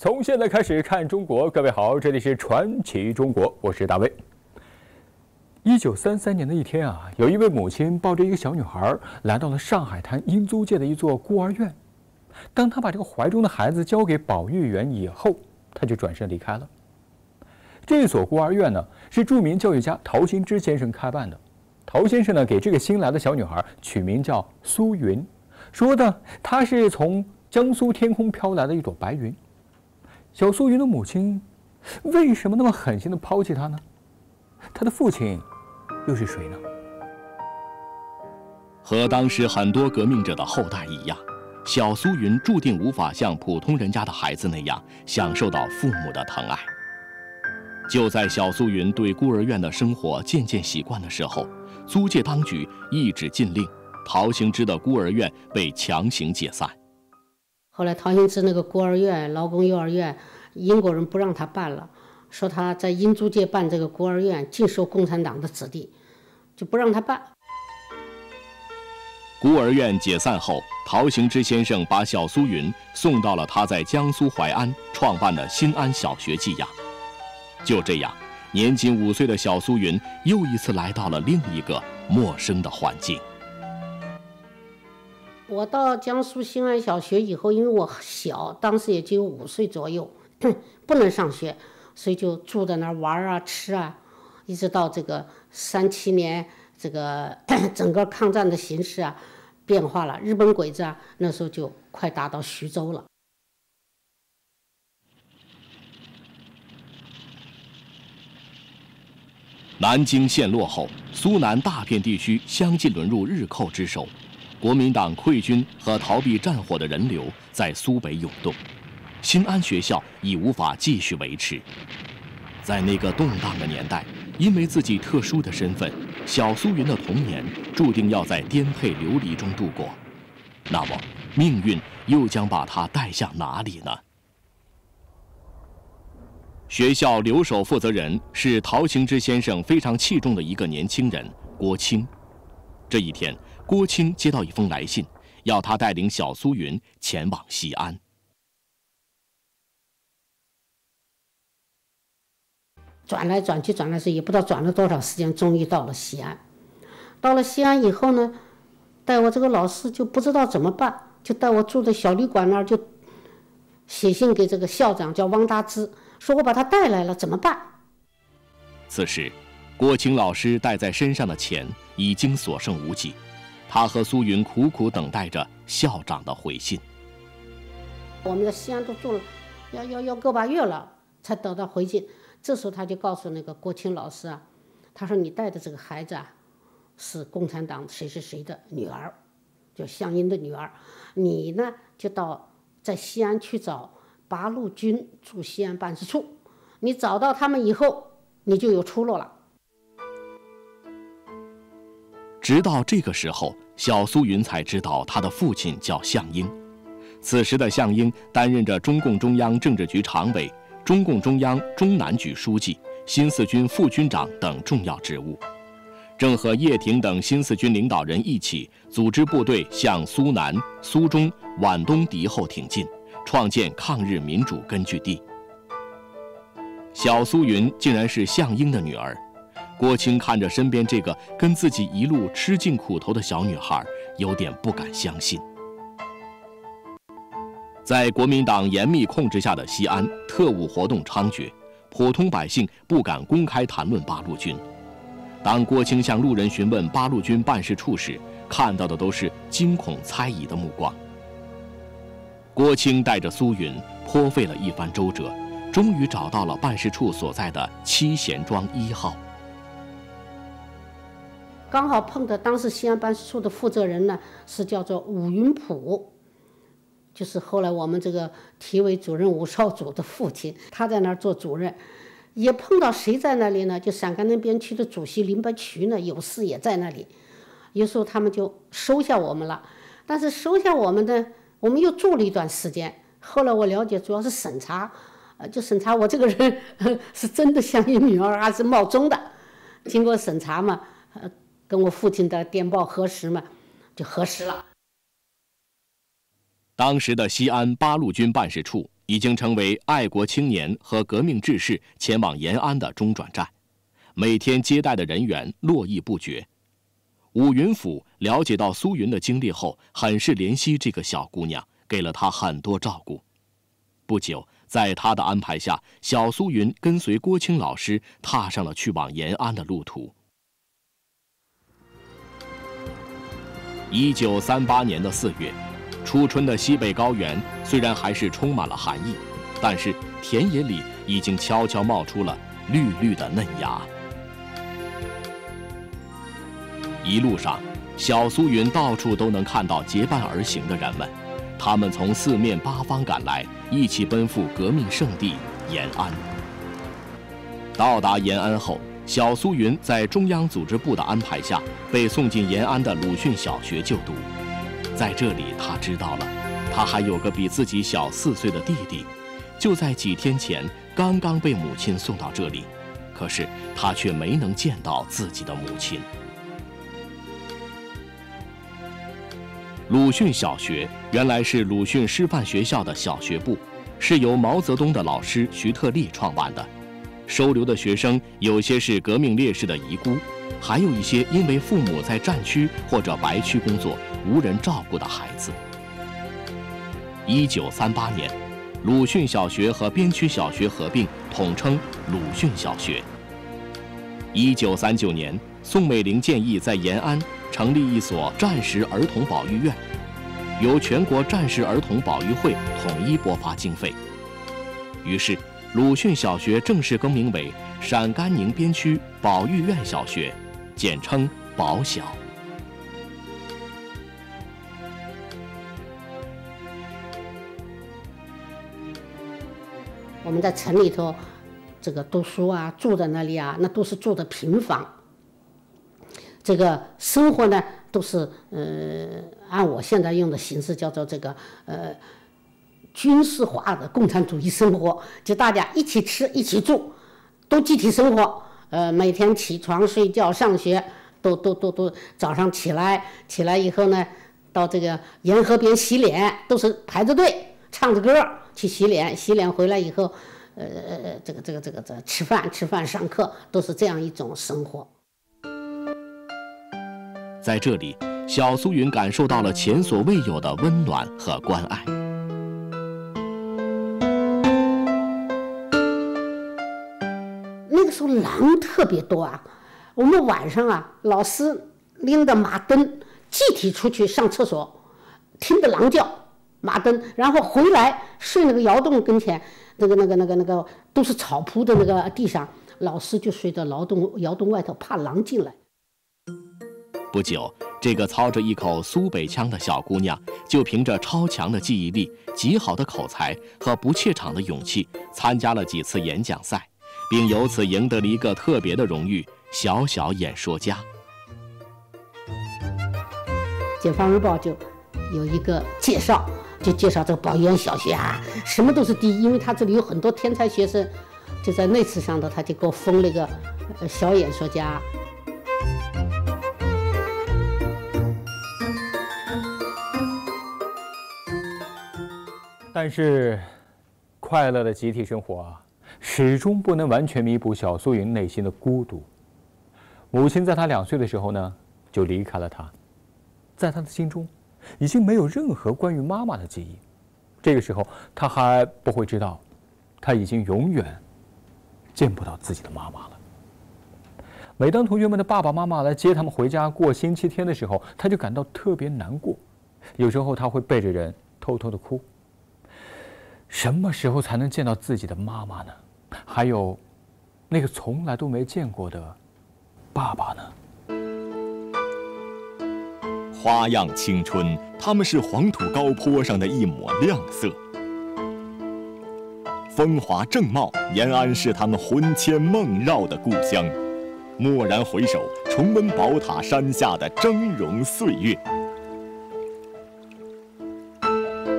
从现在开始看中国，各位好，这里是传奇中国，我是大卫。1933年的一天啊，有一位母亲抱着一个小女孩来到了上海滩英租界的一座孤儿院。当她把这个怀中的孩子交给保育员以后，她就转身离开了。这所孤儿院呢，是著名教育家陶行知先生开办的。陶先生呢，给这个新来的小女孩取名叫苏云，说的她是从江苏天空飘来的一朵白云。小苏云的母亲为什么那么狠心地抛弃她呢？她的父亲又是谁呢？和当时很多革命者的后代一样，小苏云注定无法像普通人家的孩子那样享受到父母的疼爱。就在小苏云对孤儿院的生活渐渐习惯的时候，租界当局一纸禁令，陶行知的孤儿院被强行解散。后来陶行知那个孤儿院、劳工幼儿园，英国人不让他办了，说他在英租界办这个孤儿院尽受共产党的指令，就不让他办。孤儿院解散后，陶行知先生把小苏云送到了他在江苏淮安创办的新安小学寄养。就这样，年仅5岁的小苏云又一次来到了另一个陌生的环境。我到江苏新安小学以后，因为我小，当时也就5岁左右，不能上学，所以就住在那儿玩啊、吃啊，一直到这个37年，这个整个抗战的形势啊变化了，日本鬼子啊那时候就快打到徐州了。南京陷落后，苏南大片地区相继沦入日寇之手。国民党溃军和逃避战火的人流在苏北涌动，新安学校已无法继续维持。在那个动荡的年代，因为自己特殊的身份，小苏云的童年注定要在颠沛流离中度过。那么，命运又将把他带向哪里呢？学校留守负责人是陶行知先生非常器重的一个年轻人郭清。这一天，郭清接到一封来信，要他带领小苏云前往西安。转来转去，也不知道转了多少时间，终于到了西安。到了西安以后呢，带我这个老师就不知道怎么办，就带我住在小旅馆那儿，就写信给这个校长叫汪达之，说我把他带来了，怎么办？此时，郭清老师带在身上的钱已经所剩无几，他和苏云苦苦等待着校长的回信。我们在西安都住了要个把月了，才得到回信。这时候他就告诉那个郭清老师啊，他说你带的这个孩子啊，是共产党谁是谁的女儿，就项英的女儿，你呢就在西安去找八路军驻西安办事处，你找到他们以后，你就有出路了。直到这个时候，小苏云才知道他的父亲叫项英。此时的项英担任着中共中央政治局常委、中共中央中南局书记、新四军副军长等重要职务，正和叶挺等新四军领导人一起组织部队向苏南、苏中、皖东敌后挺进，创建抗日民主根据地。小苏云竟然是项英的女儿。郭清看着身边这个跟自己一路吃尽苦头的小女孩，有点不敢相信。在国民党严密控制下的西安，特务活动猖獗，普通百姓不敢公开谈论八路军。当郭清向路人询问八路军办事处时，看到的都是惊恐猜疑的目光。郭清带着苏云颇费了一番周折，终于找到了办事处所在的七贤庄1号。刚好碰到当时西安办事处的负责人呢，是叫做伍云甫，就是后来我们这个体委主任伍绍祖的父亲，他在那儿做主任。也碰到谁在那里呢？就陕甘宁边区的主席林伯渠呢，有事也在那里。有时候他们就收下我们了，但是收下我们呢，我们又住了一段时间。后来我了解，主要是审查，就审查我这个人是真的项英女儿还是冒充的。经过审查嘛，跟我父亲的电报核实嘛，就核实了。当时的西安八路军办事处已经成为爱国青年和革命志士前往延安的中转站，每天接待的人员络绎不绝。武云甫了解到苏云的经历后，很是怜惜这个小姑娘，给了她很多照顾。不久，在他的安排下，小苏云跟随郭青老师踏上了去往延安的路途。1938年的4月，初春的西北高原虽然还是充满了寒意，但是田野里已经悄悄冒出了绿绿的嫩芽。一路上，小苏云到处都能看到结伴而行的人们，他们从四面八方赶来，一起奔赴革命圣地延安。到达延安后，小苏云在中央组织部的安排下，被送进延安的鲁迅小学就读。在这里，他知道了，他还有个比自己小4岁的弟弟，就在几天前刚刚被母亲送到这里，可是他却没能见到自己的母亲。鲁迅小学原来是鲁迅师范学校的小学部，是由毛泽东的老师徐特立创办的。收留的学生有些是革命烈士的遗孤，还有一些因为父母在战区或者白区工作无人照顾的孩子。1938年，鲁迅小学和边区小学合并，统称鲁迅小学。1939年，宋美龄建议在延安成立一所战时儿童保育院，由全国战时儿童保育会统一拨发经费。于是，鲁迅小学正式更名为陕甘宁边区保育院小学，简称保小。我们在城里头，这个读书啊，住在那里啊，那都是住的平房。这个生活呢，都是按我现在用的形式叫做这个军事化的共产主义生活，就大家一起吃一起住，都集体生活。每天起床睡觉上学，都早上起来以后呢，到这个沿河边洗脸，都是排着队唱着歌去洗脸，洗脸回来以后，这吃饭上课，都是这样一种生活。在这里，小苏云感受到了前所未有的温暖和关爱。那个时候狼特别多啊，我们晚上啊，老师拎着马灯集体出去上厕所，听着狼叫，马灯，然后回来睡那个窑洞跟前，那个都是草铺的那个地上，老师就睡到窑洞外头，怕狼进来。不久，这个操着一口苏北腔的小姑娘，就凭着超强的记忆力、极好的口才和不怯场的勇气，参加了几次演讲赛，并由此赢得了一个特别的荣誉——小小演说家。解放日报就有一个介绍，就介绍这个保育院小学啊，什么都是第一，因为他这里有很多天才学生，就在那次上头，他就给我封了个小演说家。但是，快乐的集体生活啊，始终不能完全弥补小苏云内心的孤独。母亲在她2岁的时候呢，就离开了她，在她的心中，已经没有任何关于妈妈的记忆。这个时候，她还不会知道，她已经永远见不到自己的妈妈了。每当同学们的爸爸妈妈来接他们回家过星期天的时候，她就感到特别难过。有时候她会背着人偷偷的哭。什么时候才能见到自己的妈妈呢？还有，那个从来都没见过的爸爸呢？花样青春，他们是黄土高坡上的一抹亮色。风华正茂，延安是他们魂牵梦绕的故乡。蓦然回首，重温宝塔山下的峥嵘岁月。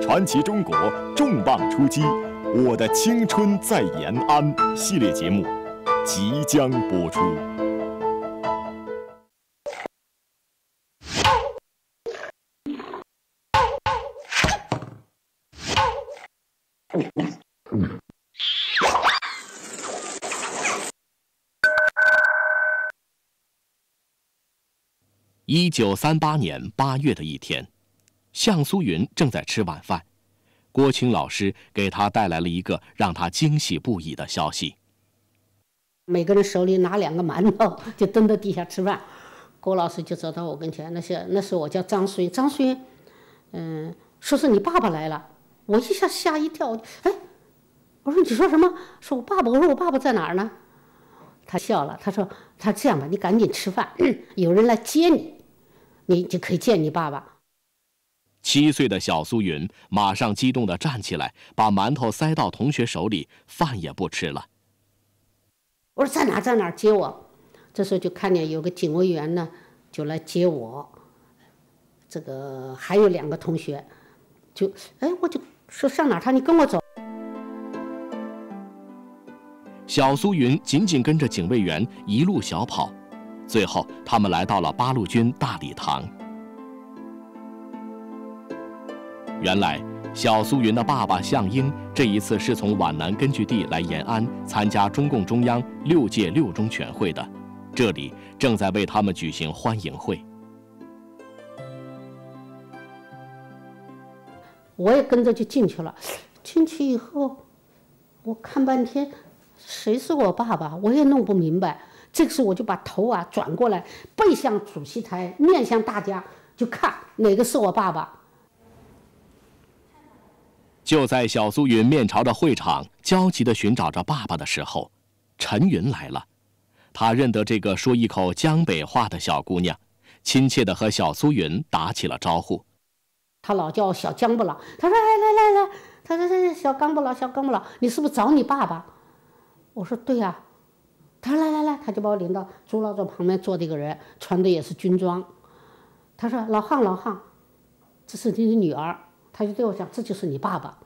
传奇中国重磅出击，《我的青春在延安》系列节目即将播出。1938年8月的一天，向苏云正在吃晚饭，郭青老师给他带来了一个让他惊喜不已的消息。每个人手里拿2个馒头，就蹲在地下吃饭。郭老师就走到我跟前，那时我叫张淑云，张淑云，说是你爸爸来了，我一下吓一跳，哎，我说你说什么？说我爸爸，我说我爸爸在哪儿呢？他笑了，他说这样吧，你赶紧吃饭，有人来接你，你就可以见你爸爸。7岁的小苏云马上激动地站起来，把馒头塞到同学手里，饭也不吃了。我说在哪儿接我？这时候就看见有个警卫员呢，就来接我。这个还有2个同学，我就说上哪儿？他你跟我走。小苏云紧紧跟着警卫员一路小跑，最后他们来到了八路军大礼堂。原来小苏云的爸爸向英这一次是从皖南根据地来延安参加中共中央6届6中全会的，这里正在为他们举行欢迎会。我也跟着就进去了，进去以后，我看半天，谁是我爸爸，我也弄不明白。这个时候我就把头转过来，背向主席台，面向大家，就看哪个是我爸爸。就在小苏云面朝着会场，焦急地寻找着爸爸的时候，陈云来了。他认得这个说一口江北话的小姑娘，亲切地和小苏云打起了招呼。他老叫我小江不老，他说来，他说小刚不老，小刚不老，你是不是找你爸爸？我说对呀。他说来，他就把我领到朱老总旁边坐的一个人，穿的也是军装。他说老汉，这是你的女儿。他就对我讲，这就是你爸爸。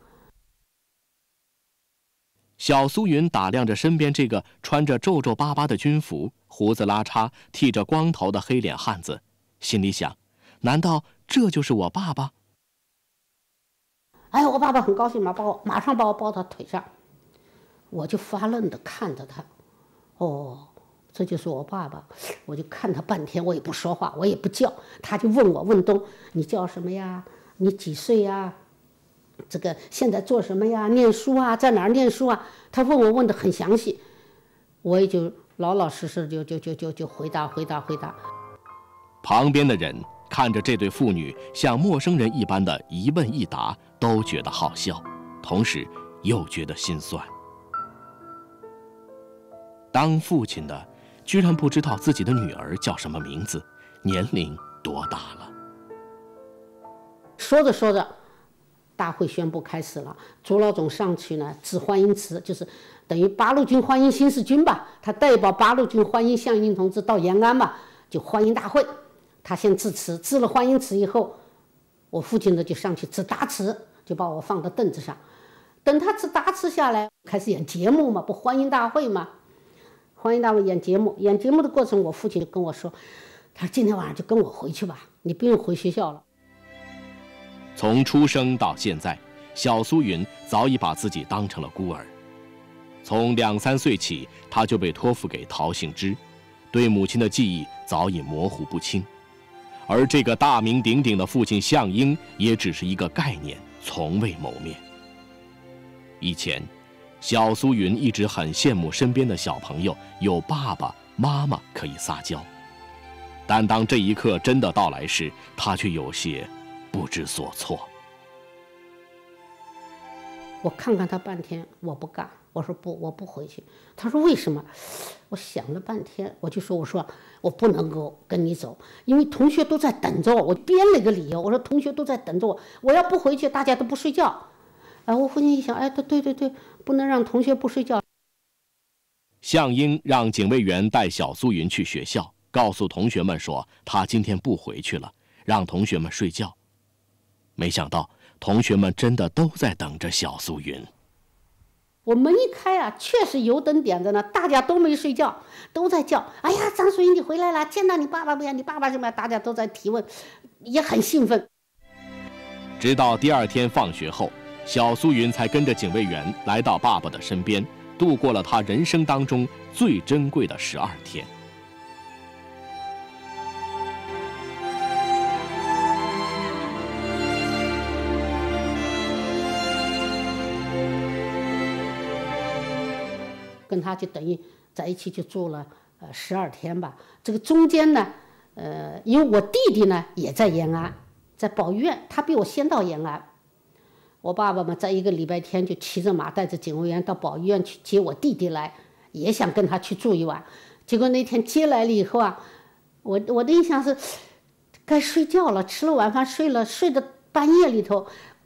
小苏云打量着身边这个穿着皱皱巴巴的军服、胡子拉碴、剃着光头的黑脸汉子，心里想：难道这就是我爸爸？哎，我爸爸很高兴嘛，马上把我抱到腿上，我就发愣的看着他。哦，这就是我爸爸。我就看他半天，我也不说话，我也不叫，他就问东，你叫什么呀？你几岁呀？这个现在做什么呀？念书啊？在哪儿念书啊？他问得很详细，我也就老老实实就回答。旁边的人看着这对父女像陌生人一般的一问一答，都觉得好笑，同时又觉得心酸。当父亲的居然不知道自己的女儿叫什么名字，年龄多大了。说着，大会宣布开始了。朱老总上去呢，致欢迎词，就是等于八路军欢迎新四军吧。他代表八路军欢迎向英同志到延安吧，就欢迎大会。他先致辞，致了欢迎词以后，我父亲呢就上去致答词，就把我放到凳子上。等他致答词下来，开始演节目嘛，不欢迎大会嘛。欢迎大会演节目的过程，我父亲就跟我说，他说今天晚上就跟我回去吧，你不用回学校了。从出生到现在，小苏云早已把自己当成了孤儿。从2、3岁起，他就被托付给陶行知，对母亲的记忆早已模糊不清。而这个大名鼎鼎的父亲向英，也只是一个概念，从未谋面。以前，小苏云一直很羡慕身边的小朋友有爸爸妈妈可以撒娇，但当这一刻真的到来时，他却有些不知所措。我看他半天，我不干，我说不，我不回去。他说为什么？我想了半天，我说我不能够跟你走，因为同学都在等着我。我编了一个理由，我说同学都在等着我，我要不回去，大家都不睡觉。我父亲一想，对，不能让同学不睡觉。向英让警卫员带小苏云去学校，告诉同学们说他今天不回去了，让同学们睡觉。没想到同学们真的都在等着小苏云。我门一开确实油灯点着呢，大家都没睡觉，都在叫，哎呀，张淑云你回来了，见到你爸爸不呀？你爸爸什么呀？大家都在提问，也很兴奋。直到第2天放学后，小苏云才跟着警卫员来到爸爸的身边，度过了他人生当中最珍贵的12天。跟他就等于在一起就住了12天吧。这个中间呢，因为我弟弟呢也在延安，在保育院，他比我先到延安。我爸爸嘛，在一个礼拜天就骑着马带着警卫员到保育院去接我弟弟来，也想跟他去住一晚。结果那天接来了以后啊，我的印象是该睡觉了，吃了晚饭睡了，睡到半夜里头。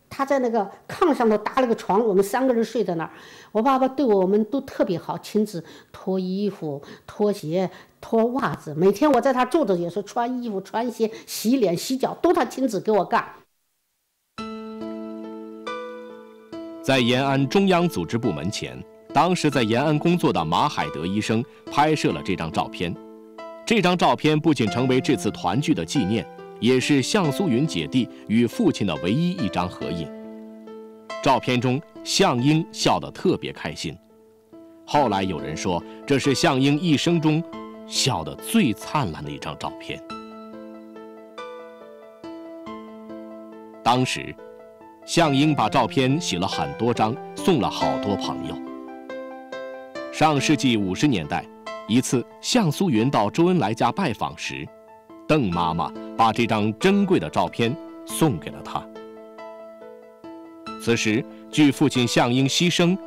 他在那个炕上头搭了个床，我们3个人睡在那儿。我爸爸对我们都特别好，亲自脱衣服、脱鞋、脱袜子。每天我在他住着，有时候穿衣服、穿鞋、洗脸、洗脚，都他亲自给我干。在延安中央组织部门前，当时在延安工作的马海德医生拍摄了这张照片。这张照片不仅成为这次团聚的纪念，也是向苏云姐弟与父亲的唯一一张合影。照片中，向英笑得特别开心。后来有人说，这是向英一生中笑得最灿烂的一张照片。当时，向英把照片洗了很多张，送了好多朋友。上世纪50年代，一次向苏云到周恩来家拜访时，邓妈妈把这张珍贵的照片送给了他。此时，距父亲向英牺牲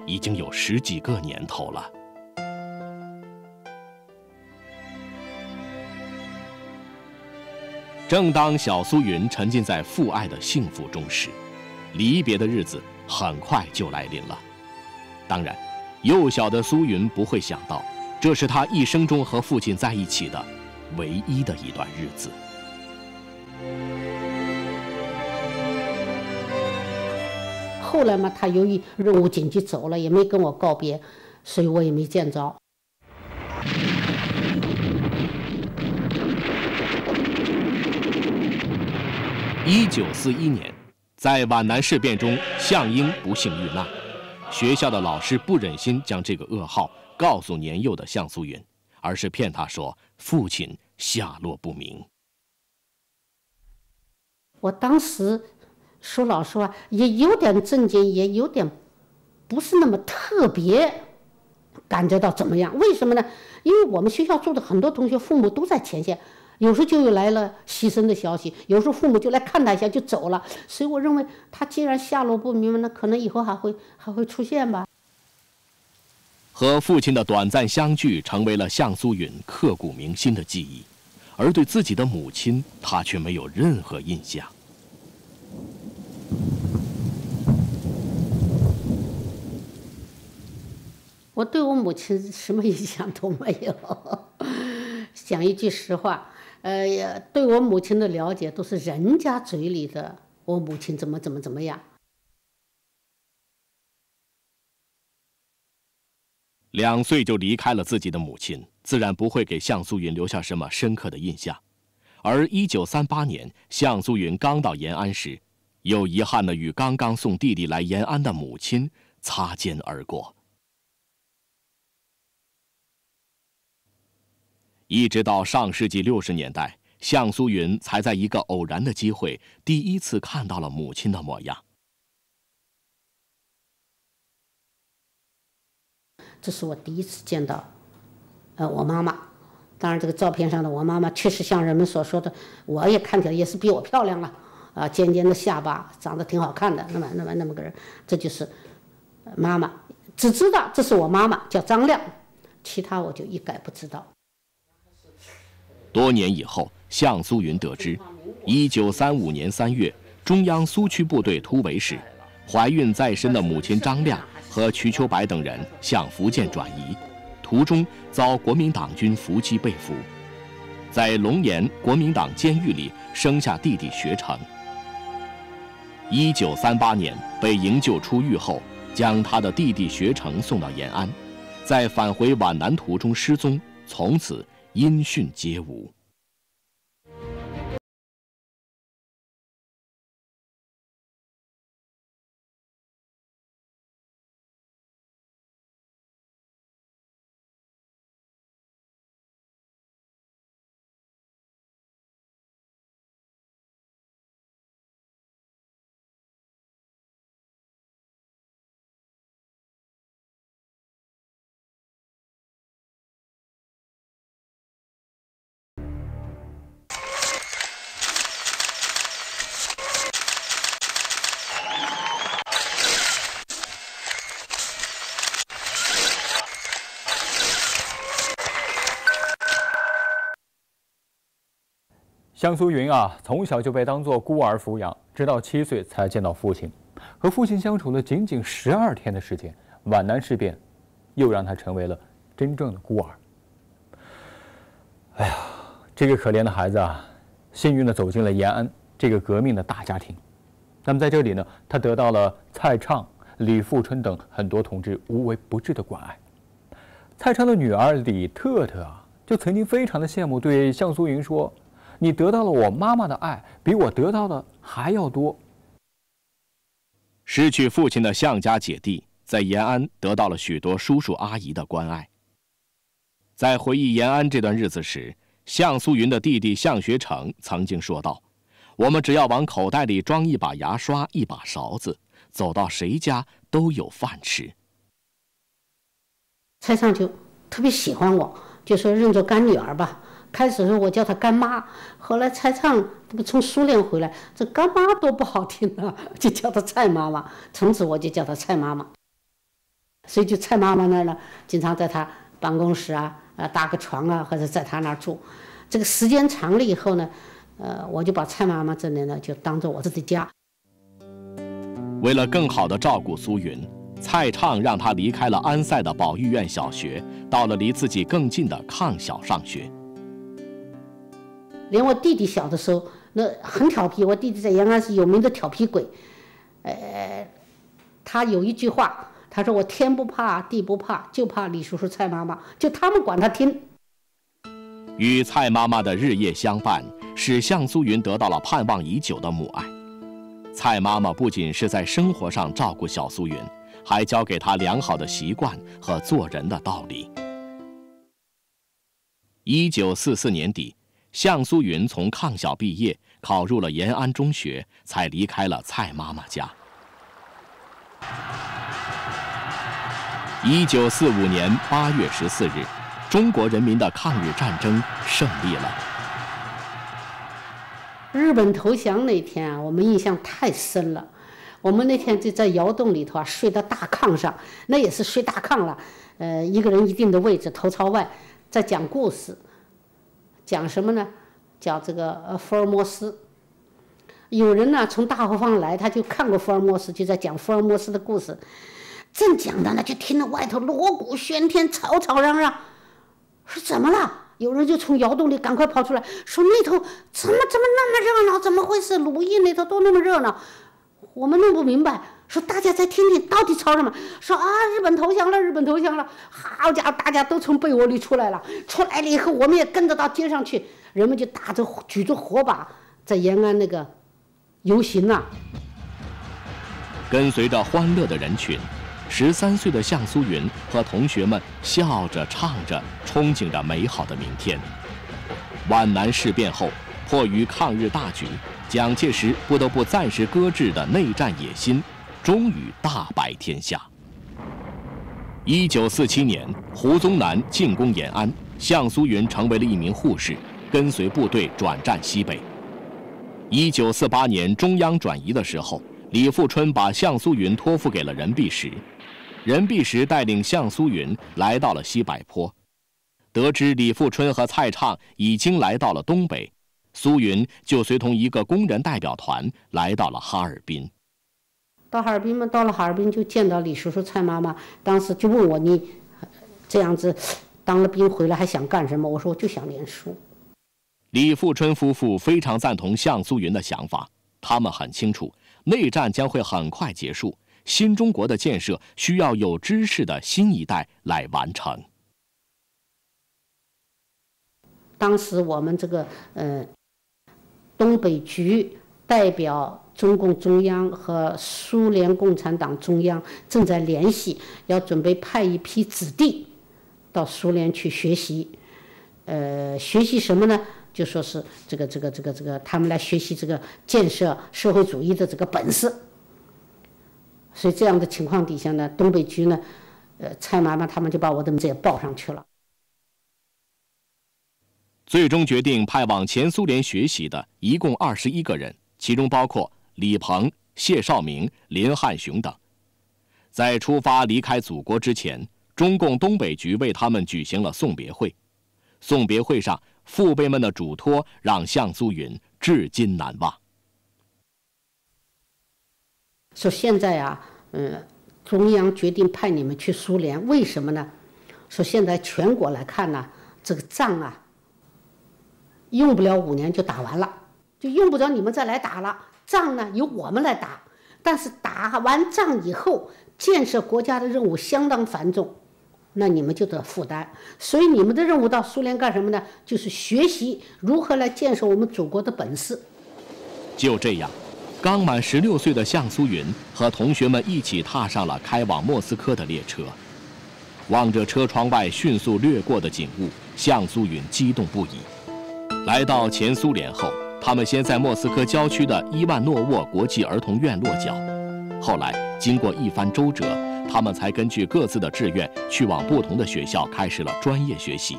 已经有10几个年头了。正当小苏云沉浸在父爱的幸福中时，离别的日子很快就来临了。当然，幼小的苏云不会想到，这是他一生中和父亲在一起的唯一的一段日子。后来嘛，他由于任务紧急走了，也没跟我告别，所以我也没见着。1941年，在皖南事变中，向英不幸遇难，学校的老师不忍心将这个噩耗告诉年幼的向苏云，而是骗他说父亲下落不明。我当时说老实话，也有点震惊，也有点不是那么特别感觉到怎么样。为什么呢？因为我们学校住的很多同学父母都在前线，有时候就有来了牺牲的消息，有时候父母就来看他一下就走了。所以我认为他既然下落不明，那可能以后还会出现吧。和父亲的短暂相聚成为了向苏云刻骨铭心的记忆，而对自己的母亲，他却没有任何印象。我对我母亲什么印象都没有。讲一句实话，对我母亲的了解都是人家嘴里的，我母亲怎么样。2岁就离开了自己的母亲，自然不会给向苏云留下什么深刻的印象。而1938年，向苏云刚到延安时，又遗憾地与刚刚送弟弟来延安的母亲擦肩而过。一直到上世纪60年代，向苏云才在一个偶然的机会，第一次看到了母亲的模样。这是我第一次见到，我妈妈。当然，这个照片上的我妈妈确实像人们所说的，我也看起来也是比我漂亮了，尖尖的下巴，长得挺好看的，那么个人，这就是妈妈。只知道这是我妈妈，叫张亮，其他我就一概不知道。多年以后，向苏云得知，1935年3月，中央苏区部队突围时，怀孕在身的母亲张亮和瞿秋白等人向福建转移，途中遭国民党军伏击被俘，在龙岩国民党监狱里生下弟弟学成。1938年被营救出狱后，将他的弟弟学成送到延安，在返回皖南途中失踪，从此音讯皆无。向苏云啊，从小就被当作孤儿抚养，直到7岁才见到父亲。和父亲相处了仅仅12天的时间，皖南事变又让他成为了真正的孤儿。哎呀，这个可怜的孩子啊，幸运地走进了延安这个革命的大家庭。那么在这里呢，他得到了蔡畅、李富春等很多同志无微不至的关爱。蔡畅的女儿李特特啊，就曾经非常的羡慕，对向苏云说：“你得到了我妈妈的爱，比我得到的还要多。”失去父亲的向家姐弟在延安得到了许多叔叔阿姨的关爱。在回忆延安这段日子时，向苏云的弟弟向学成曾经说道：“我们只要往口袋里装一把牙刷、一把勺子，走到谁家都有饭吃。”蔡畅就特别喜欢我，就说认作干女儿吧。开始的时候我叫她干妈，后来蔡畅这个从苏联回来，这干妈多不好听啊，就叫她蔡妈妈。从此我就叫她蔡妈妈。所以就蔡妈妈那儿呢，经常在她办公室啊，搭个床啊，或者在她那儿住。这个时间长了以后呢，我就把蔡妈妈这里呢就当做我自己的家。为了更好地照顾苏云，蔡畅让她离开了安塞的保育院小学，到了离自己更近的抗小上学。连我弟弟小的时候，那很调皮。我弟弟在延安是有名的调皮鬼。他有一句话，他说：“我天不怕地不怕，就怕李叔叔蔡妈妈，就他们管他听。”与蔡妈妈的日夜相伴，使向苏云得到了盼望已久的母爱。蔡妈妈不仅是在生活上照顾小苏云，还教给他良好的习惯和做人的道理。1944年底，向苏云从抗小毕业，考入了延安中学，才离开了蔡妈妈家。1945年8月14日，中国人民的抗日战争胜利了。日本投降那天啊，我们印象太深了。我们那天就在窑洞里头啊，睡到大炕上，那也是睡大炕了，一个人一定的位置，头朝外，在讲故事。讲什么呢？讲这个福尔摩斯。有人呢从大后方来，他就看过福尔摩斯，就在讲福尔摩斯的故事。正讲的呢，就听到外头锣鼓喧天，吵吵嚷嚷。说怎么了？有人就从窑洞里赶快跑出来，说那头怎么那么热闹？怎么回事？鲁艺那头都那么热闹。我们弄不明白，说大家再听听，到底吵什么？说啊，日本投降了，日本投降了！好家伙，大家都从被窝里出来了。出来了以后，我们也跟着到街上去，人们就举着火把，在延安那个游行啊。跟随着欢乐的人群，13岁的向苏云和同学们笑着唱着，憧憬着美好的明天。皖南事变后，迫于抗日大局，蒋介石不得不暂时搁置的内战野心，终于大白天下。1947年，胡宗南进攻延安，向苏云成为了一名护士，跟随部队转战西北。1948年中央转移的时候，李富春把向苏云托付给了任弼时，任弼时带领向苏云来到了西柏坡。得知李富春和蔡畅已经来到了东北，苏云就随同一个工人代表团来到了哈尔滨。到哈尔滨嘛，到了哈尔滨就见到李叔叔、蔡妈妈，当时就问我：“你这样子当了兵回来还想干什么？”我说：“我就想念书。”李富春夫妇非常赞同向苏云的想法，他们很清楚内战将会很快结束，新中国的建设需要有知识的新一代来完成。当时我们这个东北局代表中共中央和苏联共产党中央正在联系，要准备派一批子弟到苏联去学习。学习什么呢？就说是这个，他们来学习这个建设社会主义的这个本事。所以这样的情况底下呢，东北局呢，蔡妈妈他们就把我的名字也报上去了。最终决定派往前苏联学习的一共21个人，其中包括李鹏、谢绍明、林汉雄等。在出发离开祖国之前，中共东北局为他们举行了送别会。送别会上，父辈们的嘱托让向苏云至今难忘。说现在啊，中央决定派你们去苏联，为什么呢？说现在全国来看呢，这个仗啊，用不了5年就打完了，就用不着你们再来打了。仗呢由我们来打，但是打完仗以后，建设国家的任务相当繁重，那你们就得负担。所以你们的任务到苏联干什么呢？就是学习如何来建设我们祖国的本事。就这样，刚满16岁的向苏云和同学们一起踏上了开往莫斯科的列车。望着车窗外迅速掠过的景物，向苏云激动不已。来到前苏联后，他们先在莫斯科郊区的伊万诺沃国际儿童院落脚，后来经过一番周折，他们才根据各自的志愿去往不同的学校开始了专业学习。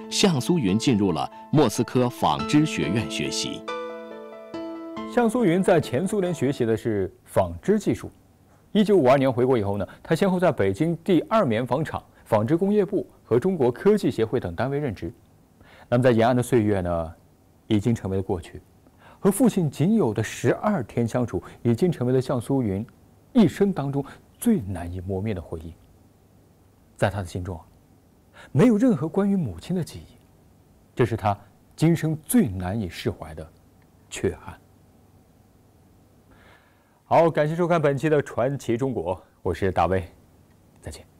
向苏云进入了莫斯科纺织学院学习。向苏云在前苏联学习的是纺织技术。1952年回国以后呢，他先后在北京第2棉纺厂、纺织工业部和中国科技协会等单位任职。那么在延安的岁月呢，已经成为了过去。和父亲仅有的12天相处，已经成为了向苏云一生当中最难以磨灭的回忆。在他的心中，没有任何关于母亲的记忆，这是他今生最难以释怀的缺憾。好，感谢收看本期的《传奇中国》，我是大卫，再见。